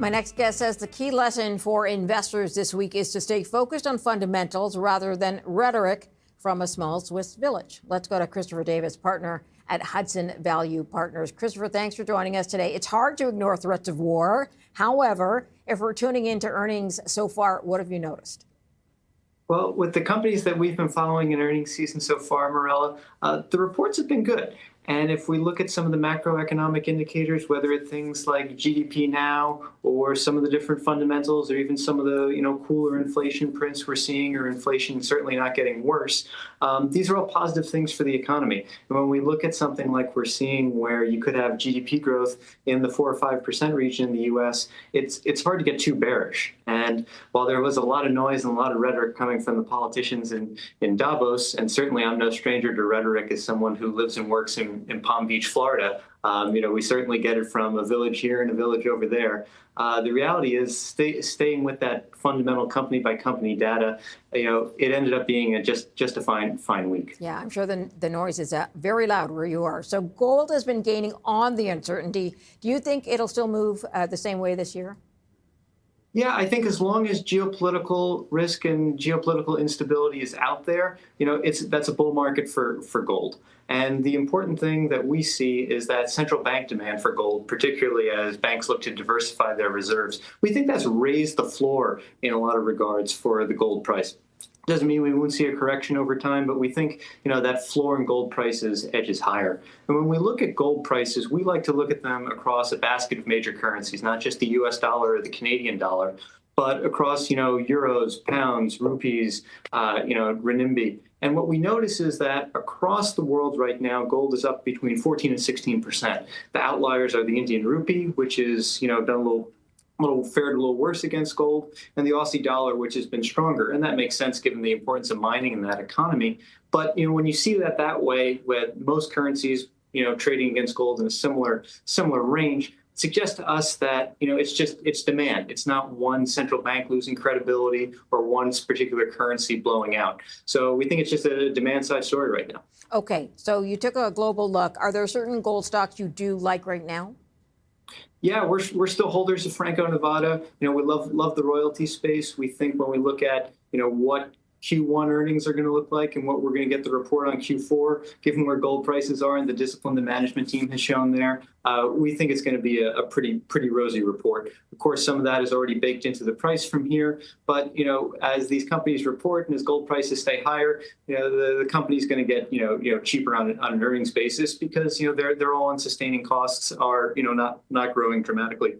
My next guest says the key lesson for investors this week is to stay focused on fundamentals rather than rhetoric from a small Swiss village. Let's go to Christopher Davis, partner at Hudson Value Partners. Christopher, thanks for joining us today. It's hard to ignore threats of war. However, if we're tuning into earnings so far, what have you noticed? Well, with the companies that we've been following in earnings season so far, Morella, the reports have been good. And if we look at some of the macroeconomic indicators, whether it's things like GDP now or some of the different fundamentals or even some of the cooler inflation prints we're seeing, or inflation certainly not getting worse, these are all positive things for the economy. And when we look at something like we're seeing where you could have GDP growth in the 4 or 5% region in the U.S., it's hard to get too bearish. And while there was a lot of noise and a lot of rhetoric coming from the politicians in Davos, and certainly I'm no stranger to rhetoric as someone who lives and works in Palm Beach, Florida, we certainly get it from a village here and a village over there. The reality is staying with that fundamental company by company data, it ended up being just a fine week. Yeah, I'm sure the noise is very loud where you are. So gold has been gaining on the uncertainty. Do you think it'll still move the same way this year? Yeah, I think as long as geopolitical risk and geopolitical instability is out there, that's a bull market for gold. And the important thing that we see is that central bank demand for gold, particularly as banks look to diversify their reserves. We think that's raised the floor in a lot of regards for the gold price. Doesn't mean we won't see a correction over time, but we think, that floor in gold prices edges higher. And when we look at gold prices, we like to look at them across a basket of major currencies, not just the US dollar or the Canadian dollar, but across, euros, pounds, rupees, renminbi. And what we notice is that across the world right now, gold is up between 14 and 16%. The outliers are the Indian rupee, which is, done fared a little worse against gold, and the Aussie dollar, which has been stronger. And that makes sense given the importance of mining in that economy. But, when you see that way, with most currencies, trading against gold in a similar range, suggests to us that, it's demand. It's not one central bank losing credibility or one particular currency blowing out. So we think it's just a demand side story right now. Okay, so you took a global look. Are there certain gold stocks you do like right now? Yeah, we're still holders of Franco-Nevada. We love the royalty space. We think when we look at, what Q1 earnings are going to look like and what we're going to get the report on Q4, given where gold prices are and the discipline the management team has shown there, we think it's going to be a pretty rosy report. Of course, some of that is already baked into the price from here. But, as these companies report and as gold prices stay higher, the company's going to get, cheaper on an earnings basis because, their all-in sustaining costs are, not growing dramatically.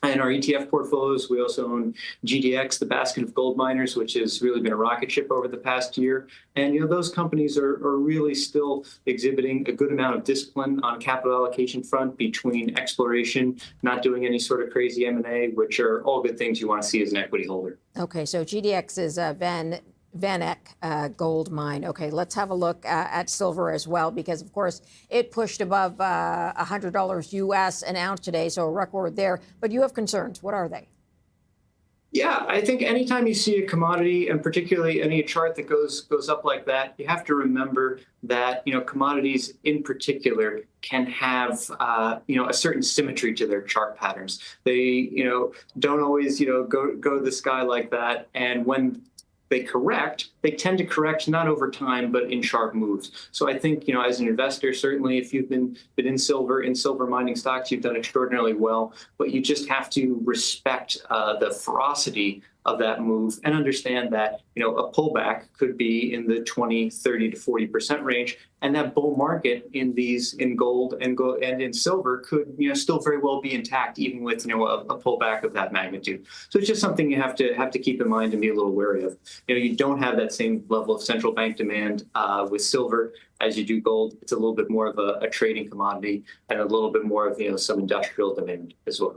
In our ETF portfolios, we also own GDX, the basket of gold miners, which has really been a rocket ship over the past year. And, those companies are really still exhibiting a good amount of discipline on capital allocation front between exploration, not doing any sort of crazy M&A, which are all good things you want to see as an equity holder. Okay, so GDX is Oneok gold mine. Okay, let's have a look at silver as well, because, of course, it pushed above $100 US an ounce today, so a record there. But you have concerns. What are they? Yeah, I think anytime you see a commodity, and particularly any chart that goes up like that, you have to remember that commodities in particular can have a certain symmetry to their chart patterns. They don't always go to the sky like that, and when they tend to correct not over time, but in sharp moves. So I think, as an investor, certainly if you've been in silver mining stocks, you've done extraordinarily well, but you just have to respect the ferocity of that move and understand that, a pullback could be in the 20, 30 to 40% range. And that bull market in gold and in silver could, still very well be intact, even with, a pullback of that magnitude. So it's just something you have to keep in mind and be a little wary of. You don't have that same level of central bank demand with silver as you do gold. It's a little bit more of a trading commodity and a little bit more of, some industrial demand as well.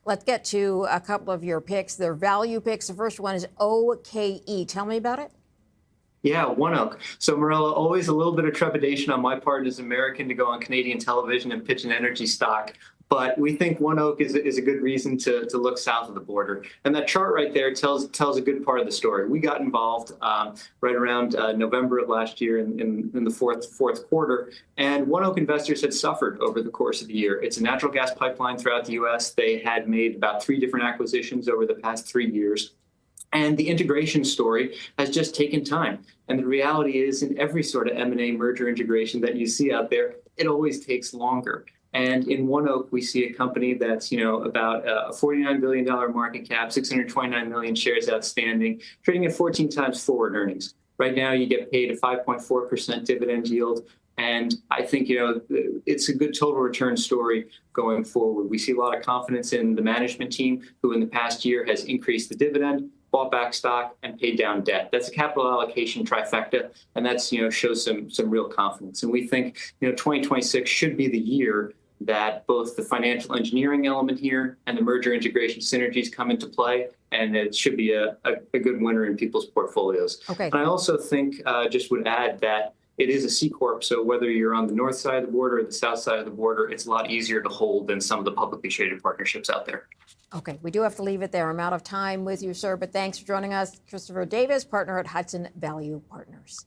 Let's get to a couple of your picks. They're value picks. The first one is OKE. Tell me about it. Yeah, Oneok. So, Morella, always a little bit of trepidation on my part as an American to go on Canadian television and pitch an energy stock. But we think Oneok is a good reason to look south of the border. And that chart right there tells a good part of the story. We got involved right around November of last year in the fourth quarter, and Oneok investors had suffered over the course of the year. It's a natural gas pipeline throughout the U.S. They had made about 3 different acquisitions over the past 3 years. And the integration story has just taken time. And the reality is, in every sort of M&A merger integration that you see out there, it always takes longer. And in Oneok, we see a company that's, about a $49 billion market cap, 629 million shares outstanding, trading at 14 times forward earnings. Right now, you get paid a 5.4% dividend yield. And I think, it's a good total return story going forward. We see a lot of confidence in the management team, who in the past year has increased the dividend, bought back stock, and paid down debt. That's a capital allocation trifecta, and that's, shows some real confidence. And we think, 2026 should be the year that both the financial engineering element here and the merger integration synergies come into play, and it should be a good winner in people's portfolios. Okay. And I also think, just would add that it is a C Corp, so whether you're on the north side of the border or the south side of the border, it's a lot easier to hold than some of the publicly traded partnerships out there. Okay, we do have to leave it there. I'm out of time with you, sir, but thanks for joining us. Christopher Davis, partner at Hudson Value Partners.